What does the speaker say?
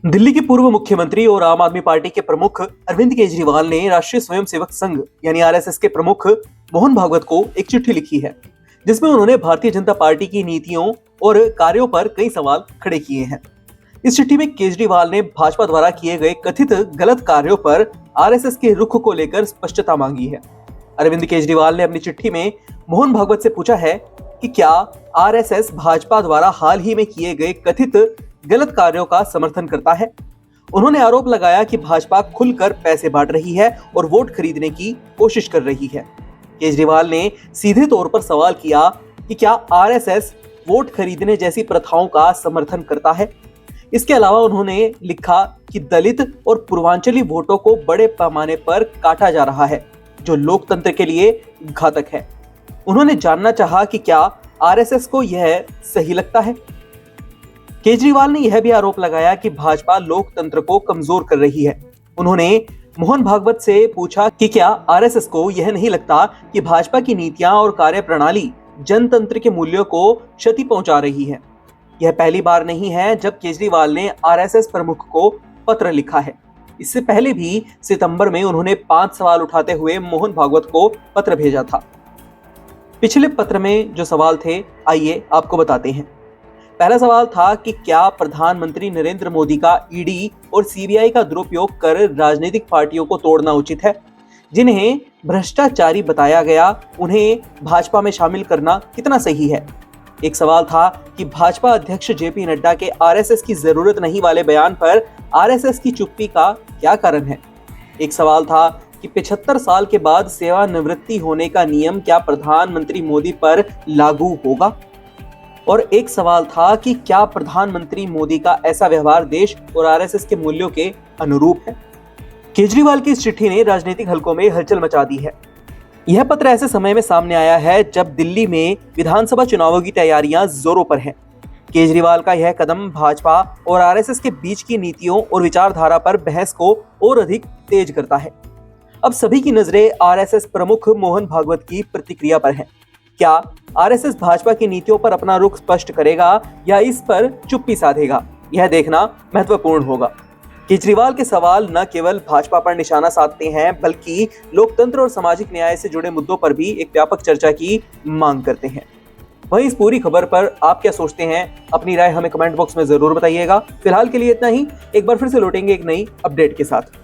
दिल्ली के पूर्व मुख्यमंत्री और आम आदमी पार्टी के प्रमुख अरविंद केजरीवाल ने राष्ट्रीय स्वयंसेवक संघ यानी आरएसएस के प्रमुख मोहन भागवत को एक चिट्ठी लिखी है, जिसमें उन्होंने भारतीय जनता पार्टी की नीतियों और कार्यों पर कई सवाल खड़े किए हैं। इस चिट्ठी में केजरीवाल ने भाजपा द्वारा किए गए कथित गलत कार्यों पर आरएसएस के रुख को लेकर स्पष्टता मांगी है। अरविंद केजरीवाल ने अपनी चिट्ठी में मोहन भागवत से पूछा है कि क्या आरएसएस भाजपा द्वारा हाल ही में किए गए कथित गलत कार्यों का समर्थन करता है। उन्होंने आरोप लगाया कि भाजपा खुलकर पैसे बांट रही है और वोट खरीदने की कोशिश कर रही है। केजरीवाल ने सीधे तौर पर सवाल किया कि क्या आरएसएस वोट खरीदने जैसी प्रथाओं का समर्थन करता है। इसके अलावा उन्होंने लिखा कि दलित और पूर्वांचली वोटों को बड़े पैमाने पर काटा जा रहा है, जो लोकतंत्र के लिए घातक है। उन्होंने जानना चाहा कि क्या आरएसएस को यह सही लगता है। केजरीवाल ने यह भी आरोप लगाया कि भाजपा लोकतंत्र को कमजोर कर रही है। उन्होंने मोहन भागवत से पूछा कि क्या आरएसएस को यह नहीं लगता कि भाजपा की नीतियां और कार्यप्रणाली जनतंत्र के मूल्यों को क्षति पहुंचा रही है। यह पहली बार नहीं है जब केजरीवाल ने आरएसएस प्रमुख को पत्र लिखा है। इससे पहले भी सितंबर में उन्होंने 5 सवाल उठाते हुए मोहन भागवत को पत्र भेजा था। पिछले पत्र में जो सवाल थे, आइए आपको बताते हैं। पहला सवाल था कि क्या प्रधानमंत्री नरेंद्र मोदी का ईडी और सीबीआई का दुरुपयोग कर राजनीतिक पार्टियों को तोड़ना उचित है। जिन्हें भ्रष्टाचारी बताया गया, उन्हें भाजपा में शामिल करना कितना सही है। एक सवाल था कि भाजपा अध्यक्ष जेपी नड्डा के आरएसएस की जरूरत नहीं वाले बयान पर आरएसएस की चुप्पी का क्या कारण है। एक सवाल था कि 75 साल के बाद सेवानिवृत्ति होने का नियम क्या प्रधानमंत्री मोदी पर लागू होगा। और एक सवाल था कि क्या प्रधानमंत्री मोदी का ऐसा व्यवहार देश और आरएसएस के मूल्यों के अनुरूप है। केजरीवाल की इस चिट्ठी ने राजनीतिक हलकों में हलचल मचा दी है। यह पत्र ऐसे समय में सामने आया है जब दिल्ली में विधानसभा चुनावों की तैयारियां जोरों पर हैं। केजरीवाल का यह कदम भाजपा और आरएसएस के बीच की नीतियों और विचारधारा पर बहस को और अधिक तेज करता है। अब सभी की नजरें आरएसएस प्रमुख मोहन भागवत की प्रतिक्रिया पर हैं। क्या आरएसएस भाजपा की नीतियों पर अपना रुख स्पष्ट करेगा या इस पर चुप्पी साधेगा, यह देखना महत्वपूर्ण होगा। केजरीवाल के सवाल न केवल भाजपा पर निशाना साधते हैं, बल्कि लोकतंत्र और सामाजिक न्याय से जुड़े मुद्दों पर भी एक व्यापक चर्चा की मांग करते हैं। वहीं इस पूरी खबर पर आप क्या सोचते हैं, अपनी राय हमें कमेंट बॉक्स में जरूर बताइएगा। फिलहाल के लिए इतना ही। एक बार फिर से लौटेंगे एक नई अपडेट के साथ।